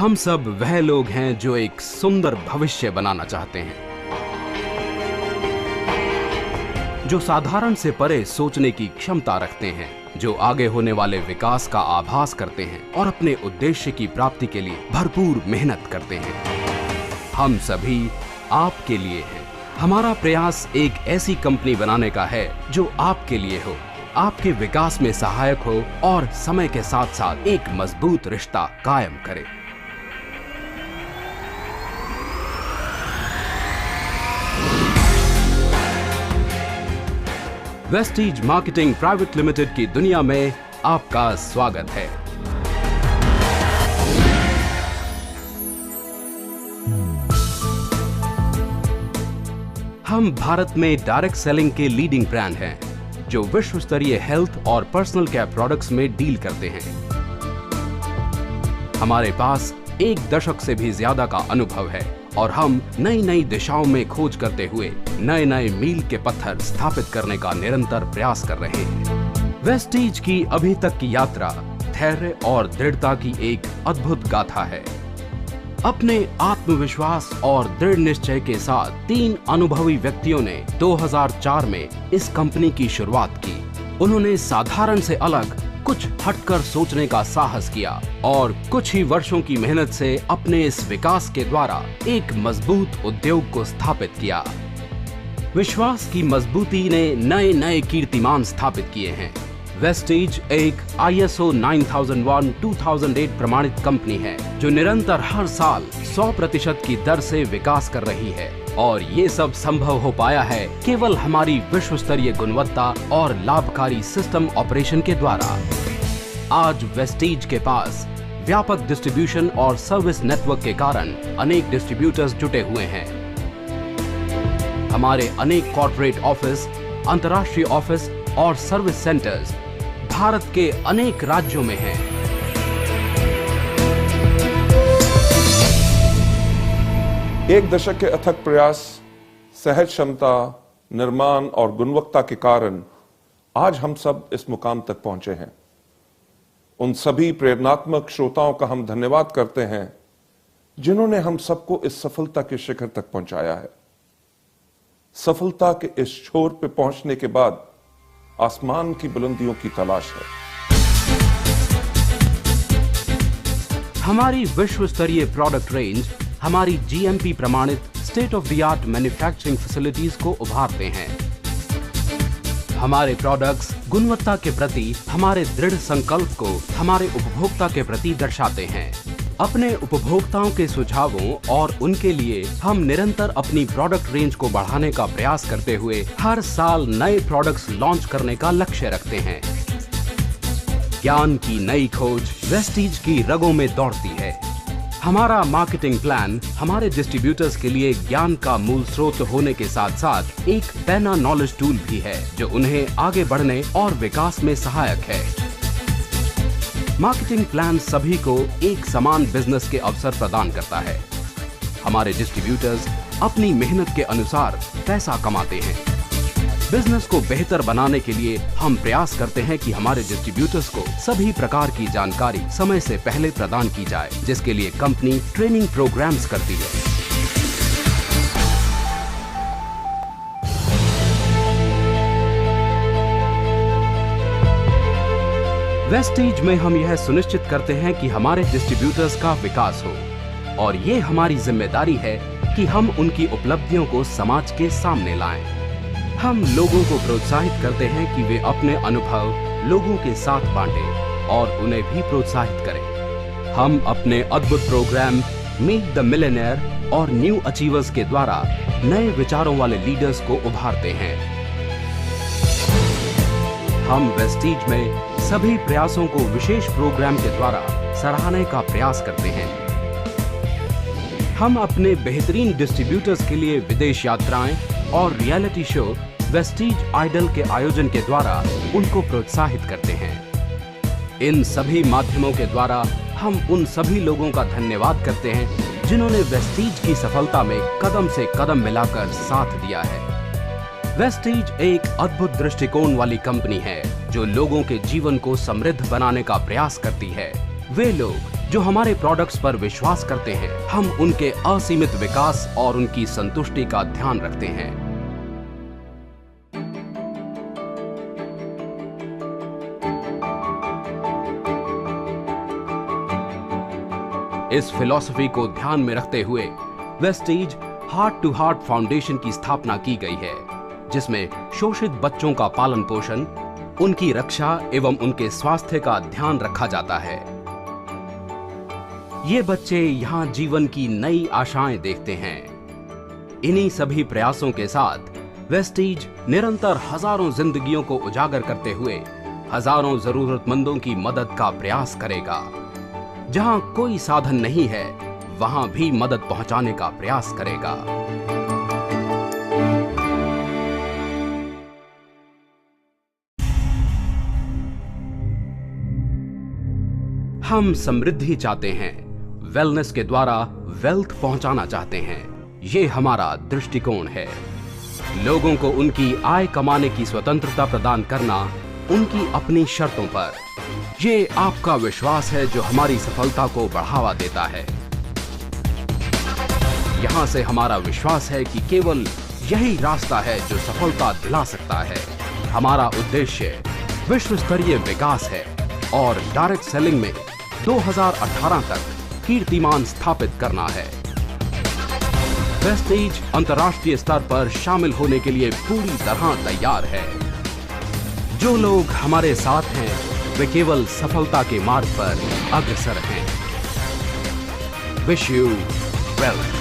हम सब वह लोग हैं जो एक सुंदर भविष्य बनाना चाहते हैं, जो साधारण से परे सोचने की क्षमता रखते हैं, जो आगे होने वाले विकास का आभास करते हैं और अपने उद्देश्य की प्राप्ति के लिए भरपूर मेहनत करते हैं। हम सभी आपके लिए हैं। हमारा प्रयास एक ऐसी कंपनी बनाने का है जो आपके लिए हो, आपके विकास में सहायक हो और समय के साथ साथ एक मजबूत रिश्ता कायम करे। वेस्टीज मार्केटिंग प्राइवेट लिमिटेड की दुनिया में आपका स्वागत है। हम भारत में डायरेक्ट सेलिंग के लीडिंग ब्रांड हैं, जो विश्व स्तरीय हेल्थ और पर्सनल केयर प्रोडक्ट्स में डील करते हैं। हमारे पास 1 दशक से भी ज्यादा का अनुभव है और हम नई नई दिशाओं में खोज करते हुए नए नए मील के पत्थर स्थापित करने का निरंतर प्रयास कर रहे हैं। वेस्टीज की अभी तक की यात्रा धैर्य और दृढ़ता की एक अद्भुत गाथा है। अपने आत्मविश्वास और दृढ़ निश्चय के साथ 3 अनुभवी व्यक्तियों ने 2004 में इस कंपनी की शुरुआत की। उन्होंने साधारण से अलग कुछ हटकर सोचने का साहस किया और कुछ ही वर्षों की मेहनत से अपने इस विकास के द्वारा एक मजबूत उद्योग को स्थापित किया। विश्वास की मजबूती ने नए नए कीर्तिमान स्थापित किए हैं। वेस्टीज एक ISO 9001-2008 प्रमाणित कंपनी है, जो निरंतर हर साल 100% की दर से विकास कर रही है और ये सब संभव हो पाया है केवल हमारी विश्व स्तरीय गुणवत्ता और लाभकारी सिस्टम ऑपरेशन के द्वारा। आज वेस्टीज के पास व्यापक डिस्ट्रीब्यूशन और सर्विस नेटवर्क के कारण अनेक डिस्ट्रीब्यूटर्स जुटे हुए हैं। हमारे अनेक कॉर्पोरेट ऑफिस, अंतर्राष्ट्रीय ऑफिस और सर्विस सेंटर्स भारत के अनेक राज्यों में हैं। एक दशक के अथक प्रयास, सहज क्षमता, निर्माण और गुणवत्ता के कारण आज हम सब इस मुकाम तक पहुंचे हैं। उन सभी प्रेरणात्मक श्रोताओं का हम धन्यवाद करते हैं जिन्होंने हम सबको इस सफलता के शिखर तक पहुंचाया है। सफलता के इस छोर पे पहुंचने के बाद आसमान की बुलंदियों की तलाश है। हमारी विश्व स्तरीय प्रोडक्ट रेंज हमारी GMP प्रमाणित state of the art manufacturing facilities को उभारते हैं। हमारे प्रोडक्ट्स गुणवत्ता के प्रति हमारे दृढ़ संकल्प को हमारे उपभोक्ता के प्रति दर्शाते हैं। अपने उपभोक्ताओं के सुझावों और उनके लिए हम निरंतर अपनी प्रोडक्ट रेंज को बढ़ाने का प्रयास करते हुए हर साल नए प्रोडक्ट्स लॉन्च करने का लक्ष्य रखते हैं। ज्ञान की नई खोज वेस्टीज की रगों में दौड़ती है। हमारा मार्केटिंग प्लान हमारे डिस्ट्रीब्यूटर्स के लिए ज्ञान का मूल स्रोत होने के साथ साथ एक पैना नॉलेज टूल भी है, जो उन्हें आगे बढ़ने और विकास में सहायक है। मार्केटिंग प्लान सभी को एक समान बिजनेस के अवसर प्रदान करता है। हमारे डिस्ट्रीब्यूटर्स अपनी मेहनत के अनुसार पैसा कमाते हैं। बिजनेस को बेहतर बनाने के लिए हम प्रयास करते हैं कि हमारे डिस्ट्रीब्यूटर्स को सभी प्रकार की जानकारी समय से पहले प्रदान की जाए, जिसके लिए कंपनी ट्रेनिंग प्रोग्राम्स करती है। वेस्टीज में हम यह सुनिश्चित करते हैं कि हमारे डिस्ट्रीब्यूटर्स का विकास हो और ये हमारी जिम्मेदारी है कि हम उनकी उपलब्धियों को समाज के सामने लाएं। हम लोगों को प्रोत्साहित करते हैं कि वे अपने अनुभव लोगों के साथ बांटें और उन्हें भी प्रोत्साहित करें। हम अपने अद्भुत प्रोग्राम मीट द मिलियनेयर और न्यू अचीवर्स के द्वारा नए विचारों वाले लीडर्स को उभारते हैं। हम वेस्टीज में सभी प्रयासों को विशेष प्रोग्राम के द्वारा सराहने का प्रयास करते हैं। हम अपने बेहतरीन डिस्ट्रीब्यूटर्स के लिए विदेश यात्राएं और रियलिटी शो वेस्टीज आइडल के आयोजन के द्वारा उनको प्रोत्साहित करते हैं। इन सभी माध्यमों के द्वारा हम उन सभी लोगों का धन्यवाद करते हैं जिन्होंने वेस्टीज की सफलता में कदम से कदम मिलाकर साथ दिया है। वेस्टीज एक अद्भुत दृष्टिकोण वाली कंपनी है जो लोगों के जीवन को समृद्ध बनाने का प्रयास करती है। वे लोग जो हमारे प्रोडक्ट्स पर विश्वास करते हैं, हम उनके असीमित विकास और उनकी संतुष्टि का ध्यान रखते हैं। इस फिलॉसफी को ध्यान में रखते हुए Vestige heart to heart foundation की स्थापना की गई है, जिसमें शोषित बच्चों का पालन पोषण, उनकी रक्षा एवं उनके स्वास्थ्य का ध्यान रखा जाता है। ये बच्चे यहाँ जीवन की नई आशाएं देखते हैं। इन्हीं सभी प्रयासों के साथ वेस्टीज निरंतर हजारों जिंदगियों को उजागर करते हुए हजारों जरूरतमंदों की मदद का प्रयास करेगा। जहां कोई साधन नहीं है, वहां भी मदद पहुंचाने का प्रयास करेगा। हम समृद्धि चाहते हैं, वेलनेस के द्वारा वेल्थ पहुंचाना चाहते हैं। ये हमारा दृष्टिकोण है। लोगों को उनकी आय कमाने की स्वतंत्रता प्रदान करना, उनकी अपनी शर्तों पर। ये आपका विश्वास है जो हमारी सफलता को बढ़ावा देता है। यहां से हमारा विश्वास है कि केवल यही रास्ता है जो सफलता दिला सकता है। हमारा उद्देश्य विश्व स्तरीय विकास है और डायरेक्ट सेलिंग में 2018 तक कीर्तिमान स्थापित करना है। वेस्टीज अंतर्राष्ट्रीय स्तर पर शामिल होने के लिए पूरी तरह तैयार है। जो लोग हमारे साथ हैं, वे केवल सफलता के मार्ग पर अग्रसर हैं। Wish you well.